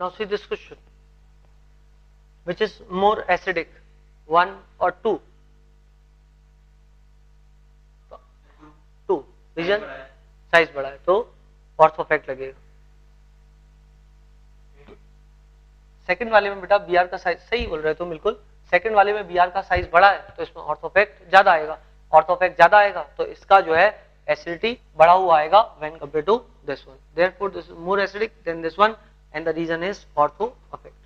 Now see this question. Which is more acidic, 1 or 2? 2. Reason size बड़ा है तो ortho effect लगेगा। Second वाले में बेटा बी आर का साइज, सही बोल रहे हो तुम बिल्कुल, सेकंड वाले में बी आर का साइज बड़ा है तो इसमें ऑर्थो इफेक्ट ज्यादा आएगा। ऑर्थो इफेक्ट ज्यादा आएगा तो इसका जो है एसिडिटी बढ़ा हुआ आएगा when compare to this one. Therefore this is more acidic than this one and the reason is ortho effect.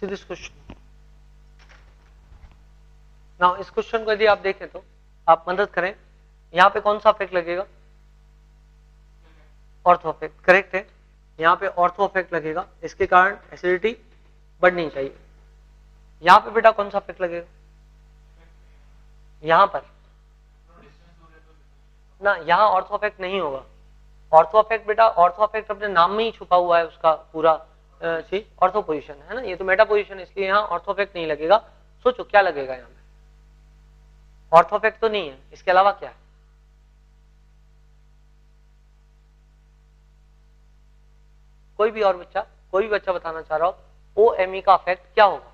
See this question. Now इस क्वेश्चन को यदि आप देखें तो आप मदद करें, यहाँ पे कौन सा इफेक्ट लगेगा? ऑर्थो इफेक्ट, करेक्ट है। यहाँ पे ऑर्थो इफेक्ट लगेगा, इसके कारण एसिडिटी बढ़नी चाहिए। यहाँ पे बेटा कौन सा इफेक्ट लगेगा? यहाँ पर ना, यहाँ ऑर्थो इफेक्ट नहीं होगा। ऑर्थो इफेक्ट बेटा, ऑर्थो इफेक्ट अपने नाम में ही छुपा हुआ है, उसका पूरा चीज ऑर्थो पोजीशन है ना, ये तो मेटा पोजीशन है, इसलिए यहाँ ऑर्थो इफेक्ट नहीं लगेगा। सोचो क्या लगेगा यहाँ पे? ऑर्थो इफेक्ट तो नहीं है, इसके अलावा क्या है? कोई भी और बच्चा, कोई भी बच्चा बताना चाह रहा हो, ओ एम ई का इफेक्ट क्या होगा?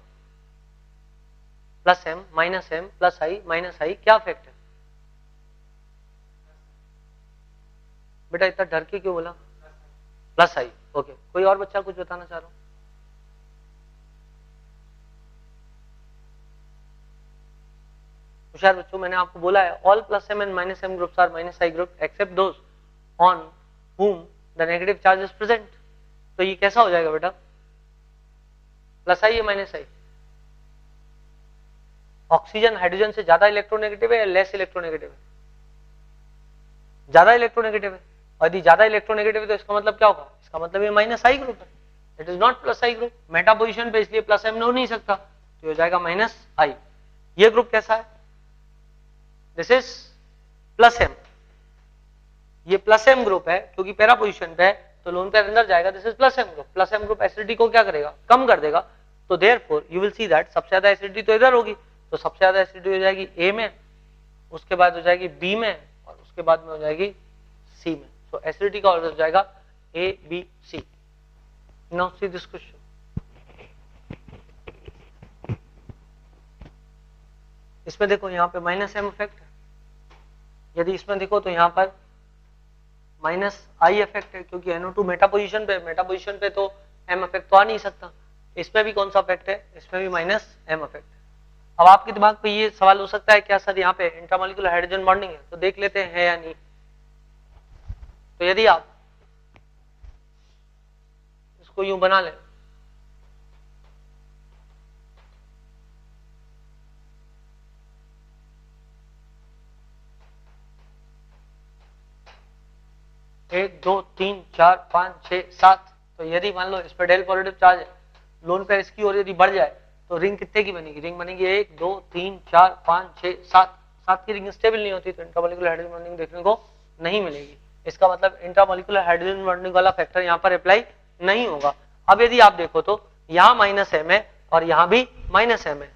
Plus M minus M plus I minus I, क्या इफेक्ट है बेटा? इतना डर के क्यों बोला? प्लस आई। ओके, कोई और बच्चा कुछ बताना चाह रहा हो? होशियार बच्चों, मैंने आपको बोला है all plus M and minus M groups are minus I group except those on whom the negative charge is present. तो ये कैसा हो जाएगा बेटा? प्लस आई या माइनस आई? ऑक्सीजन हाइड्रोजन से ज्यादा इलेक्ट्रोनेगेटिव है या लेस इलेक्ट्रोनेगेटिव है? ज्यादा इलेक्ट्रोनेगेटिव है। और यदि ज्यादा इलेक्ट्रोनेगेटिव है तो इसका मतलब क्या होगा? इसका मतलब ये माइनस आई ग्रुप है, it is not plus I group. Meta position पे इसलिए प्लस एम हो नहीं सकता, तो हो जाएगा माइनस आई। ये ग्रुप कैसा है? दिस इज प्लस एम, ये प्लस एम ग्रुप है क्योंकि पैरा पोजीशन पे है, तो लोन पेयर अंदर जाएगा। This is plus M group. Plus M group acidity को क्या करेगा? कम कर देगा। तो therefore you will see that सबसे ज्यादा एसिडिटी तो इधर होगी, तो सबसे ज्यादा एसिडिटी हो जाएगी ए में, उसके बाद हो जाएगी बी में, और उसके बाद में हो जाएगी सी में। So acidity का ऑर्डर हो जाएगा A, B, C. Now see this question. इसमें देखो यहाँ पे माइनस एम इफेक्ट है, यदि इसमें देखो तो यहाँ पर माइनस आई इफेक्ट है क्योंकि NO2 मेटा पोजीशन पे तो एम इफेक्ट तो आ नहीं सकता। इसमें भी कौन सा इफेक्ट है? इसमें भी माइनस एम इफेक्ट है। अब आपके दिमाग पे ये सवाल हो सकता है क्या सर यहाँ पे इंट्रामॉलिक्यूलर हाइड्रोजन बॉन्डिंग है, तो देख लेते हैं है या नहीं। तो यदि आप इसको यूं बना लें, एक दो तीन चार पांच छह सात, तो यदि मान लो इस पर डेल पॉजिटिव चार्ज है, लोन पेयर इसकी और यदि बढ़ जाए तो रिंग कितने की बनेगी? रिंग बनेगी 1 2 3 4 5 6 7। 7 की रिंग स्टेबल नहीं होती तो इंट्रामॉलिक्यूलर हाइड्रोजन बॉन्डिंग देखने को नहीं मिलेगी। इसका मतलब इंट्रामॉलिक्यूलर हाइड्रोजन बॉन्डिंग वाला फैक्टर यहाँ पर अप्लाई नहीं होगा। अब यदि आप देखो तो यहाँ माइनस एम है और यहाँ भी माइनस एम है,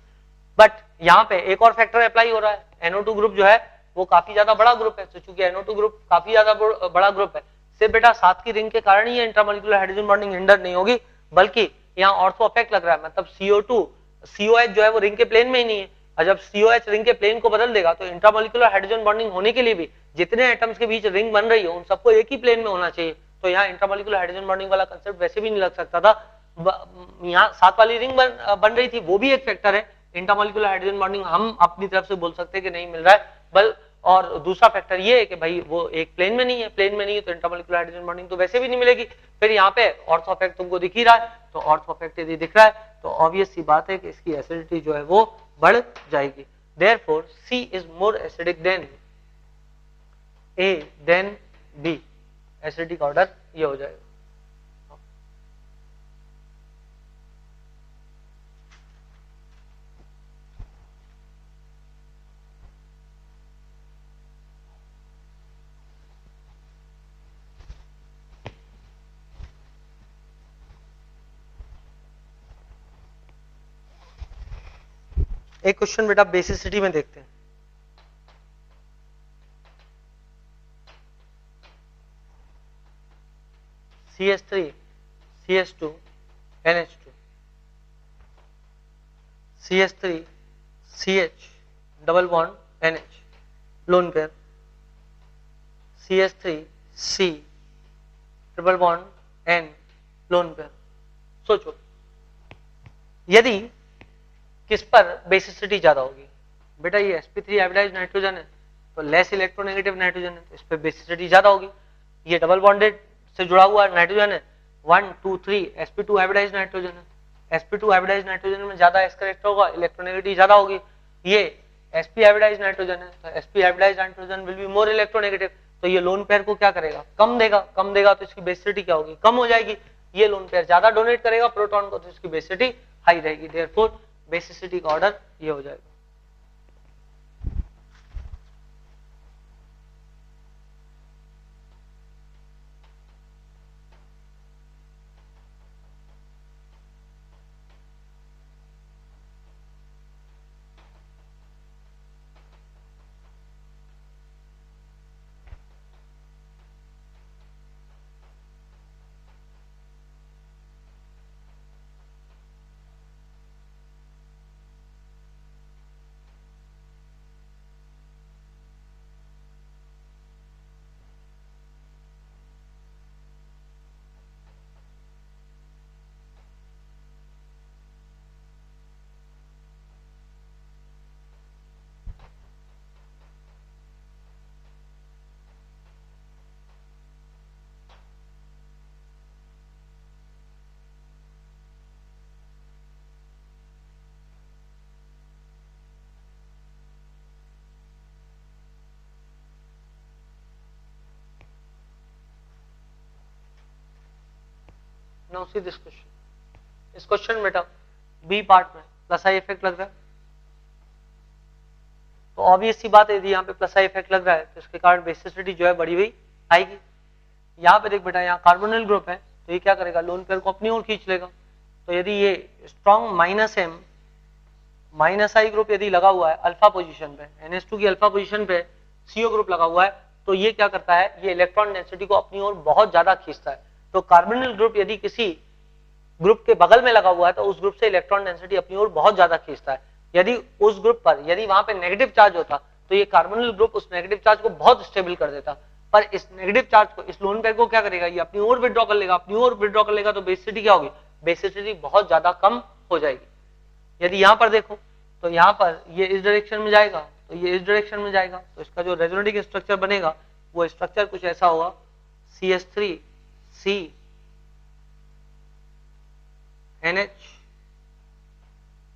बट यहाँ पे एक और फैक्टर अप्लाई हो रहा है। NO2 ग्रुप जो है वो काफी ज्यादा बड़ा ग्रुप है, तो चूंकि NO2 ग्रुप काफी ज्यादा बड़ा ग्रुप है, सिर्फ बेटा 7 की रिंग के कारण ही इंट्रामोलिकुलर हाइड्रोजन बॉन्डिंग हिंडर नहीं होगी, बल्कि यहाँ ऑर्थो अफेक्ट लग रहा है, मतलब CO2 COH जो है वो रिंग के प्लेन में ही नहीं है, और जब COH रिंग के प्लेन को बदल देगा तो इंट्रामोलिकुलर हाइड्रोजन बॉन्डिंग होने के लिए भी जितने एटम्स के बीच रिंग बन रही है उन सबको एक ही प्लेन में होना चाहिए, तो यहाँ इंट्रामोलिकुलर हाइड्रोजन बॉन्डिंग वाला कंसेप्ट वैसे भी नहीं लग सकता था। यहाँ 7 वाली रिंग बन रही थी, वो भी एक फैक्टर है, इंट्रामोलिकुलर हाइड्रोजन बॉन्डिंग हम अपनी तरफ से बोल सकते हैं कि नहीं मिल रहा है, और दूसरा फैक्टर ये है कि भाई वो एक प्लेन में नहीं है, प्लेन में नहीं है तो इंट्रामोलिकुलर हाइड्रोजन बॉन्डिंग तो वैसे भी नहीं मिलेगी। फिर यहाँ पे ऑर्थो अफेक्ट तुमको दिख ही रहा है, तो ऑर्थो अफेक्ट यदि दिख रहा है तो ऑब्वियस सी बात है कि इसकी एसिडिटी जो है वो बढ़ जाएगी। Therefore, C is more acidic than A than B, acidity का ऑर्डर ये हो जाएगा। एक क्वेश्चन बेटा बेसिसिटी में देखते हैं। CH3 CH2 NH2 CH3 CH double bond NH lone pair, CH3 C triple bond N lone pair. सोचो यदि किस पर बेसिसिटी ज्यादा होगी, बेटा ये sp3 हाइब्रिडाइज्ड नाइट्रोजन है तो लेस इलेक्ट्रोनेगेटिव नाइट्रोजन है, तो इस पर बेसिसिटी ज्यादा होगी। ये डबल बॉन्डेड से जुड़ा हुआ नाइट्रोजन है, 1 2 3 sp2 हाइब्रिडाइज्ड नाइट्रोजन है, sp2 हाइब्रिडाइज्ड नाइट्रोजन में ज्यादा एस करेक्ट होगा, इलेक्ट्रोनेगेटिव ज्यादा होगी। ये sp हाइब्रिडाइज्ड नाइट्रोजन है तो sp hybridised nitrogen will be more electronegative, तो ये लोन पेयर को क्या करेगा, कम देगा तो इसकी बेसिसिटी क्या होगी, कम हो जाएगी। ये लोन पेयर ज्यादा डोनेट करेगा प्रोटॉन को तो इसकी बेसिसिटी हाई रहेगी। देयरफॉर बेसिसिटी का ऑर्डर ये हो जाएगा। Now see this question. इस क्वेश्चन बेटा बी पार्ट में प्लस आई इफेक्ट लग रहा है, तो ऑब्वियस सी बात है यदि यहाँ पे प्लस आई इफेक्ट लग रहा है तो इसके कारण बेसिसिटी जो है बढ़ी हुई आएगी। यहाँ पे देख बेटा यहाँ कार्बोनिल ग्रुप है तो ये क्या करेगा, लोन पेयर को अपनी ओर खींच लेगा। तो यदि ये स्ट्रॉन्ग -M -I ग्रुप यदि लगा हुआ है अल्फा पोजीशन पे, NH2 की अल्फा पोजीशन पे CO ग्रुप लगा हुआ है, तो ये क्या करता है, ये इलेक्ट्रॉन डेंसिटी को अपनी ओर बहुत ज्यादा खींचता है। तो कार्बोनिल ग्रुप यदि किसी ग्रुप के बगल में लगा हुआ है तो उस ग्रुप से इलेक्ट्रॉन डेंसिटी अपनी ओर बहुत ज्यादा खींचता है। यदि उस ग्रुप पर यदि वहां पे नेगेटिव चार्ज होता तो ये कार्बोनिल ग्रुप उस नेगेटिव चार्ज को बहुत स्टेबल कर देता, पर इस नेगेटिव चार्ज को इस लोन पेयर को क्या करेगा, ये अपनी ओर विड्रॉ कर लेगा, अपनी ओर विड्रॉ कर लेगा, तो बेसिसिटी क्या होगी, बेसिसिटी बहुत ज्यादा कम हो जाएगी। यदि यहाँ पर देखो तो यहाँ पर ये इस डायरेक्शन में जाएगा तो ये इस डायरेक्शन में जाएगा, तो इसका जो रेजोनेटिंग स्ट्रक्चर बनेगा वो स्ट्रक्चर कुछ ऐसा होगा, CH3 C NH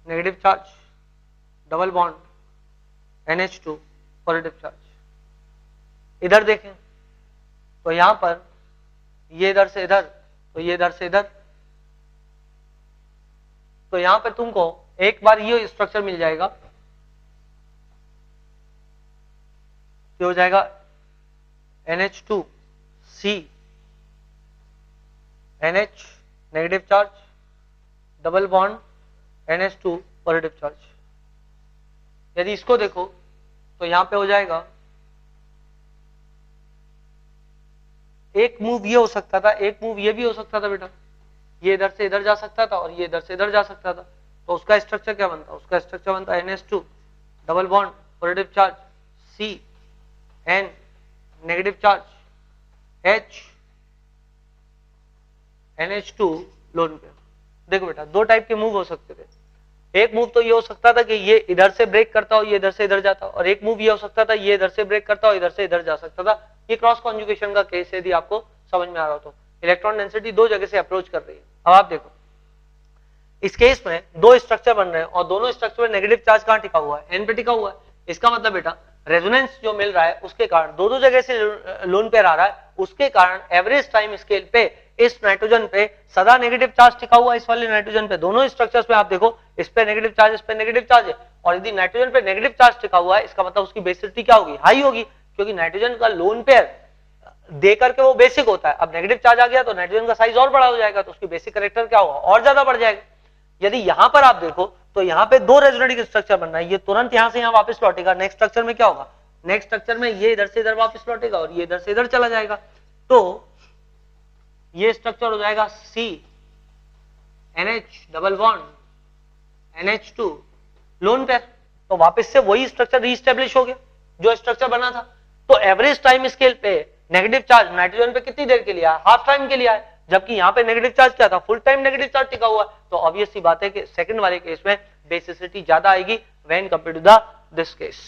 negative charge double bond NH2 positive charge. इधर देखें तो यहां पर ये इधर से इधर तो ये इधर से इधर, तो यहां पर तुमको एक बार ये स्ट्रक्चर मिल जाएगा, ये हो जाएगा NH2 C NH negative charge double bond NH2 positive charge. यदि इसको देखो तो यहां पे हो जाएगा एक मूव ये हो सकता था, एक मूव ये भी हो सकता था बेटा, ये इधर से इधर जा सकता था और ये इधर से इधर जा सकता था। तो उसका स्ट्रक्चर क्या बनता? उसका स्ट्रक्चर बनता NH2 double bond positive charge C N negative charge H NH2 lone pair. देखो बेटा दो टाइप के मूव हो सकते थे। एक मूव तो ये हो सकता था कि ये इधर से ब्रेक करता हो, ये इधर से इधर जाता, और एक मूव ये हो सकता था ये इधर से ब्रेक करता हो, इधर से इधर जा सकता था। ये क्रॉस कॉन्जुगेशन का केस है, यदि आपको समझ में आ रहा हो तो। इलेक्ट्रॉन डेंसिटी दो जगह से अप्रोच कर रही है। अब आप देखो इस केस में दो स्ट्रक्चर बन रहे हैं और दोनों स्ट्रक्चर में नेगेटिव चार्ज कहां टिका हुआ है? एन पे टिका हुआ है। इसका मतलब बेटा रेजोनेंस जो मिल रहा है उसके कारण दो जगह से लोन पेयर आ रहा है, उसके कारण एवरेज टाइम स्केल पे इस नाइट्रोजन पे सदा नेगेटिव चार्ज टिका हुआ है। इस वाले नाइट्रोजन पे दोनों स्ट्रक्चर्स में आप देखो, इस पे नेगेटिव चार्ज, इस पे नेगेटिव चार्ज है। और यदि नाइट्रोजन पे नेगेटिव चार्ज टिका हुआ है, इसका मतलब उसकी बेसिसिटी क्या होगी? हाई होगी, क्योंकि नाइट्रोजन का लोन पेयर दे करके वो बेसिक होता है। अब नेगेटिव चार्ज आ गया तो नाइट्रोजन का साइज और बड़ा हो जाएगा, तो उसकी बेसिक कैरेक्टर क्या होगा? और ज्यादा बढ़ जाएगा। यदि यहां पर आप देखो तो यहां पे दो रेजोनेटिंग स्ट्रक्चर बन रहा है, ये तुरंत यहां से यहां वापस लौटेगा। नेक्स्ट स्ट्रक्चर में क्या होगा? नेक्स्ट स्ट्रक्चर में ये इधर से इधर वापस लौटेगा और ये इधर से इधर चला जाएगा। तो ये स्ट्रक्चर हो जाएगा C NH double bond NH2 lone pair. तो वापस से वही स्ट्रक्चर रीस्टेब्लिश हो गया जो स्ट्रक्चर बना था। तो एवरेज टाइम स्केल पे नेगेटिव चार्ज नाइट्रोजन पे कितनी देर के लिए आया? हाफ टाइम के लिए आया, जबकि यहां पे नेगेटिव चार्ज क्या था? फुल टाइम नेगेटिव चार्ज टिका हुआ। तो ऑब्वियस सी बात है कि सेकंड वाले केस में बेसिसिटी ज्यादा आएगी when compared to the this case.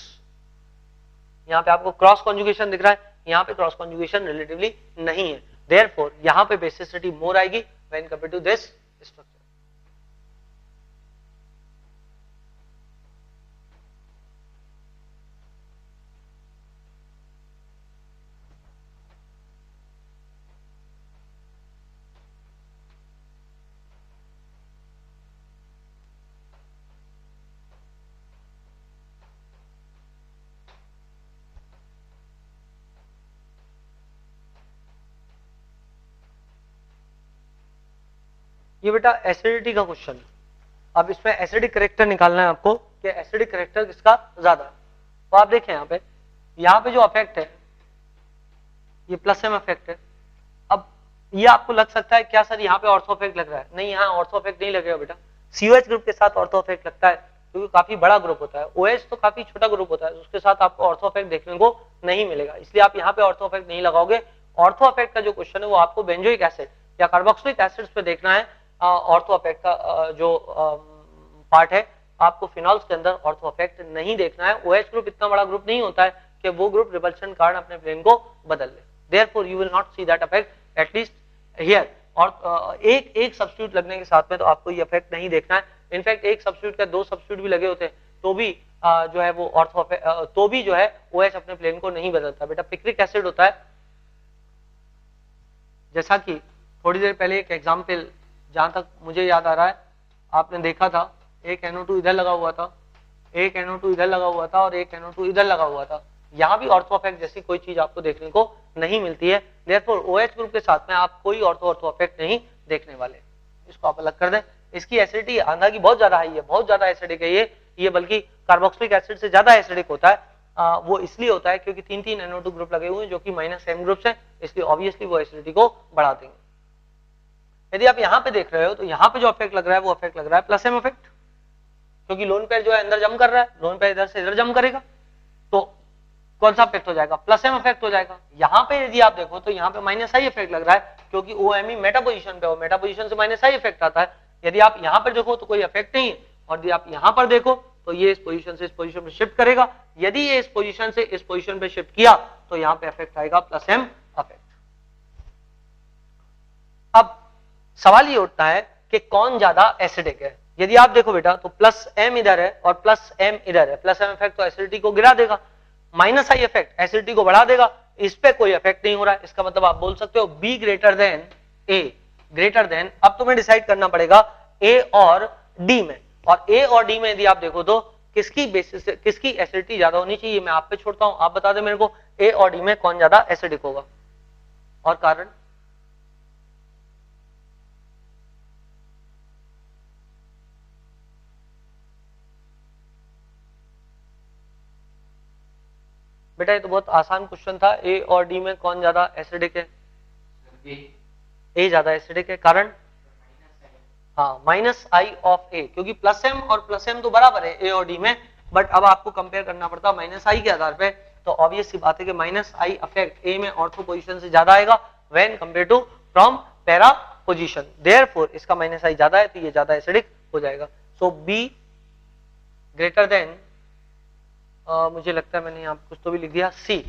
यहां पे आपको क्रॉस कॉन्जुगेशन दिख रहा है, यहां पे क्रॉस कॉन्जुगेशन रिलेटिवली नहीं है, देयरफॉर यहां पे बेसिसिटी मोर आएगी when compared to this structure. ये बेटा एसिडिटी का क्वेश्चन है। अब इसमें एसिडिक करेक्टर निकालना है आपको कि एसिडिक करेक्टर किसका ज्यादा है। तो आप देखें यहाँ पे जो अफेक्ट है ये प्लस एम अफेक्ट है। अब ये आपको लग सकता है क्या सर यहाँ पे ऑर्थो अफेक्ट लग रहा है? नहीं, यहाँ ऑर्थो अफेक्ट नहीं लगेगा बेटा। COH ग्रुप के साथ ऑर्थो अफेक्ट लगता है क्योंकि काफी बड़ा ग्रुप होता है। OH तो काफी छोटा ग्रुप होता है, उसके साथ आपको ऑर्थो अफेक्ट देखने को नहीं मिलेगा, इसलिए आप यहाँ पे ऑर्थो अफेक्ट नहीं लगाओगे। ऑर्थो अफेक्ट का जो क्वेश्चन है वो आपको बेंजोइक एसिड या कार्बोक्सिलिक एसिड्स पे देखना है। ऑर्थो अफेक्ट का जो पार्ट है आपको फिनॉल्स के अंदर ऑर्थो अफेक्ट नहीं देखना है। OH ग्रुप इतना बड़ा ग्रुप नहीं होता है कि वो ग्रुप रिपल्शन कारण अपने प्लेन को बदल ले, therefore you will not see that affect at least here. और एक सब्स्टिट्यूट लगने के साथ में तो आपको ये अफेक्ट नहीं देखना है। इनफैक्ट एक सब्स्टिट्यूट का दो सब्स्टिट्यूट भी लगे होते हैं तो भी जो है वो ऑर्थो तो भी जो है OH अपने प्लेन को नहीं बदलता। बेटा पिक्रिक एसिड होता है, जैसा कि थोड़ी देर पहले एक एग्जाम्पल जहां तक मुझे याद आ रहा है आपने देखा था, एक NO2 इधर लगा हुआ था, एक NO2 इधर लगा हुआ था और एक NO2 इधर लगा हुआ था। यहाँ भी ऑर्थो अफेक्ट जैसी कोई चीज आपको देखने को नहीं मिलती है, देयरफॉर OH ग्रुप के साथ में आप कोई ऑर्थो अफेक्ट नहीं देखने वाले। इसको आप अलग कर दें। इसकी एसिडिटी आंधा की बहुत ज्यादा हाई है, बहुत ज्यादा एसिडिक है ये बल्कि कार्बोक्सिलिक एसिड से ज्यादा एसिडिक होता है। वो इसलिए होता है क्योंकि तीन NO2 ग्रुप लगे हुए हैं जो कि -M ग्रुप्स हैं, इसलिए ऑब्वियसली वो एसिडिटी को बढ़ा देंगे। यदि आप यहाँ पे देख रहे हो तो यहाँ पे जो अफेक्ट लग रहा है वो अफेक्ट लग रहा है प्लस एम अफेक्ट, क्योंकि लोन पेयर जो है अंदर जम कर रहा है, लोन पेयर इधर से इधर जम करेगा तो कौन सा अफेक्ट हो जाएगा? प्लस एम अफेक्ट हो जाएगा। यहाँ पे यदि आप देखो तो यहाँ पे -I इफेक्ट लग रहा है क्योंकि OMe मेटा पोजीशन पे हो, मेटा पोजीशन से -I इफेक्ट आता है। यदि आप यहाँ पर देखो तो कोई अफेक्ट नहीं है, और यदि आप यहाँ पर देखो तो ये इस पोजीशन से इस पोजीशन पे शिफ्ट करेगा। यदि ये इस पोजीशन से इस पोजीशन पे शिफ्ट किया तो यहाँ पे अफेक्ट आएगा प्लस एम अफेक्ट। अब सवाल ये उठता है कि कौन ज्यादा एसिडिक है। यदि आप देखो बेटा तो प्लस एम इधर है और प्लस एम इधर है। प्लस एम इफेक्ट तो एसिडिटी को गिरा देगा, -I इफेक्ट एसिडिटी को बढ़ा देगा। इस पे कोई इफेक्ट नहीं हो रहा है, इसका मतलब आप बोल सकते हो B greater than A, greater than. अब तुम्हें डिसाइड करना पड़ेगा A और D में, और A और D में यदि आप देखो तो किसकी बेसिस किसकी एसिडिटी ज्यादा होनी चाहिए मैं आप पे छोड़ता हूं। आप बता दे मेरे को A और D में कौन ज्यादा एसिडिक होगा और कारण। बेटा ये तो बहुत आसान क्वेश्चन था, A और D में कौन ज्यादा एसिडिक है? ए ज्यादा एसिडिक है, कारण हाँ माइनस आई ऑफ ए, क्योंकि प्लस एम और प्लस एम तो बराबर है ए और डी में, बट अब आपको कंपेयर करना पड़ता है माइनस आई के आधार पे, तो ऑब्वियस सी बात है कि माइनस आई अफेक्ट ए में ऑर्थो पोजीशन से ज्यादा आएगा when compare to from para position, therefore इसका माइनस आई ज्यादा है तो ये ज्यादा एसिडिक हो जाएगा। सो बी ग्रेटर देन, मुझे लगता है मैंने यहाँ कुछ तो भी लिख दिया, सी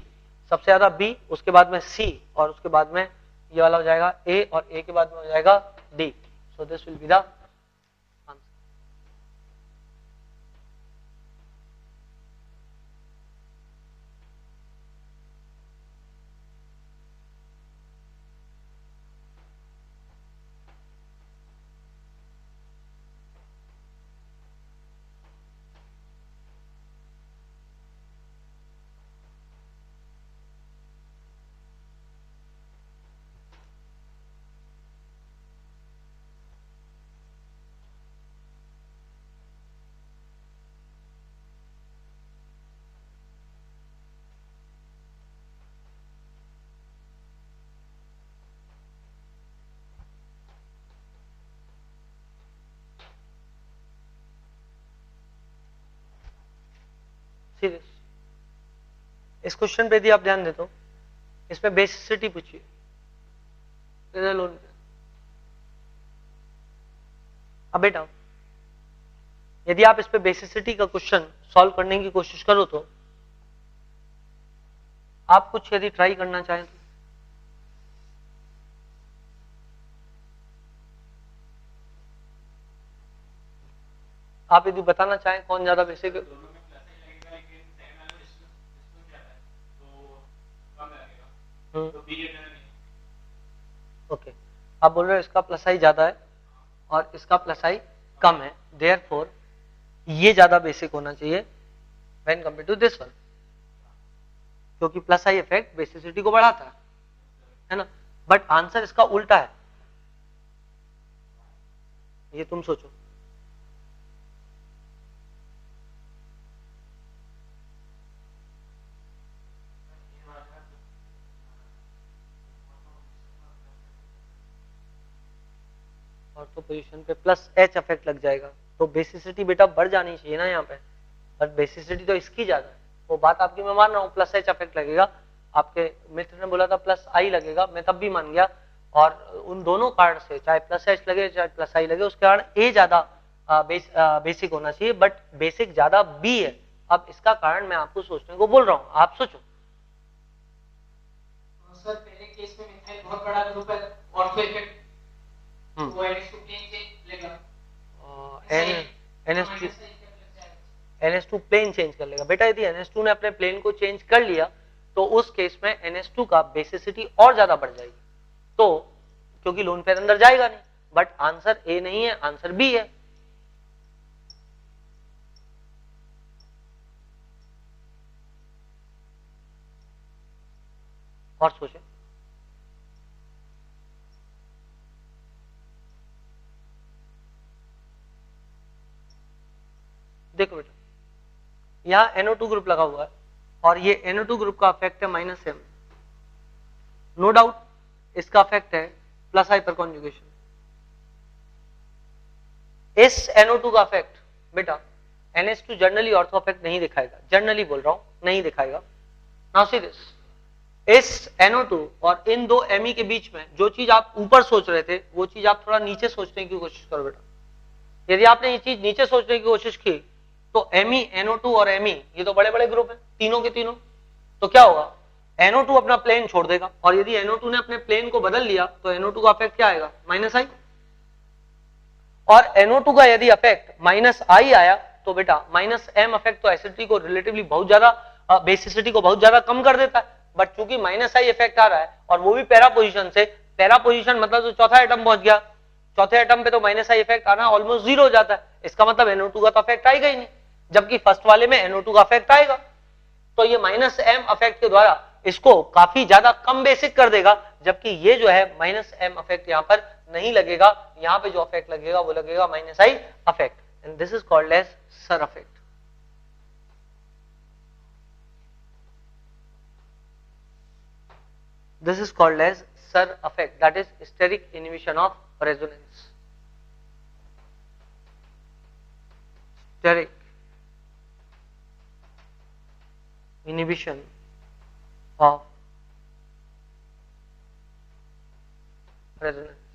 सबसे ज्यादा बी, उसके बाद में सी और उसके बाद में ये वाला हो जाएगा ए और ए के बाद में हो जाएगा D. So this will be the answer. Serious, इस क्वेश्चन पे यदि आप ध्यान देते हो इसमें बेसिसिटी पूछिए, अब बेटा यदि आप इस पे बेसिसिटी का क्वेश्चन सॉल्व करने की कोशिश करो तो आप कुछ यदि ट्राई करना चाहें तो आप यदि बताना चाहें कौन ज्यादा बेसिक, ओके आप बोल रहे हो इसका प्लस आई ज्यादा है और इसका प्लस आई कम है, देयरफॉर ये ज्यादा बेसिक होना चाहिए when compare to this one, क्योंकि प्लस आई इफेक्ट बेसिसिटी को बढ़ाता है ना, बट आंसर इसका उल्टा है, ये तुम सोचो। और तो पोजीशन पे प्लस एच इफेक्ट लग जाएगा तो बेसिसिटी बेटा बढ़ जानी चाहिए ना यहाँ पे, बट बेसिसिटी तो इसकी ज्यादा है, वो बात आपकी मैं मान रहा हूँ, प्लस एच इफेक्ट लगेगा, आपके मित्र ने बोला था प्लस आई लगेगा, मैं तब भी मान गया, और उन दोनों कारण से चाहे प्लस एच लगे चाहे प्लस आई लगे उसके कारण ए ज्यादा बेसिक होना चाहिए, बट बेसिक ज्यादा बी है। अब इसका कारण मैं आपको सोचने को बोल रहा हूँ, आप सोचो। सर पहले केस में मिथाइल बहुत बड़ा ग्रुप है, ऑर्थो इफेक्ट वो NH2 प्लेन चेंज लेगा, NH2 प्लेन चेंज कर लेगा बेटा, यदि NH2 ने अपने प्लेन को चेंज कर लिया तो उस केस में NH2 का बेसिसिटी और ज्यादा बढ़ जाएगी, तो क्योंकि लोन पेयर अंदर जाएगा नहीं, बट आंसर ए नहीं है, आंसर बी है। और सोचे, देखो बेटा यहां NO2 ग्रुप लगा हुआ है और ये NO2 ग्रुप का इफेक्ट है माइनस एम, नो डाउट इसका इफेक्ट है प्लस हाइपर कॉन्जुगेशन। इस NO2 का इफेक्ट बेटा NH2 जनरली ऑर्थो इफेक्ट नहीं दिखाएगा, जनरली बोल रहा हूं नहीं दिखाएगा। नाउ सी दिस, इस NO2 और इन दो Me के बीच में जो चीज आप ऊपर सोच रहे थे वो चीज आप थोड़ा नीचे सोचने की कोशिश करो बेटा। यदि आपने ये चीज नीचे सोचने की कोशिश की तो Me, NO2 और Me ये तो बड़े बड़े ग्रुप हैं तीनों के तीनों, तो क्या होगा NO2 अपना प्लेन छोड़ देगा, और यदि NO2 ने अपने प्लेन को बदल लिया तो NO2 का इफेक्ट क्या आएगा माइनस आई, और NO2 का यदि इफेक्ट माइनस आई आया तो बेटा माइनस एम इफेक्ट तो एसिडिटी को रिलेटिवली बहुत ज्यादा बेसिसिटी को बहुत ज्यादा कम कर देता है, बट चूंकि माइनस आई इफेक्ट आ रहा है और वो भी पैरा पोजीशन से, पैरा पोजीशन मतलब तो चौथा एटम पहुंच गया, चौथे एटम पे तो माइनस आई इफेक्ट आना ऑलमोस्ट जीरो हो जाता है, इसका मतलब NO2 का तो इफेक्ट आएगा ही नहीं, जबकि फर्स्ट वाले में NO2 का इफेक्ट आएगा, तो ये माइनस एम इफेक्ट के द्वारा इसको काफी ज्यादा कम बेसिक कर देगा, जबकि ये जो है माइनस एम इफेक्ट यहाँ पर नहीं लगेगा, यहाँ पे जो इफेक्ट लगेगा वो लगेगा minus I effect, and this is called as sir effect. This is called as SIR effect, that is steric inhibition of resonance. Steric inhibition of resonance.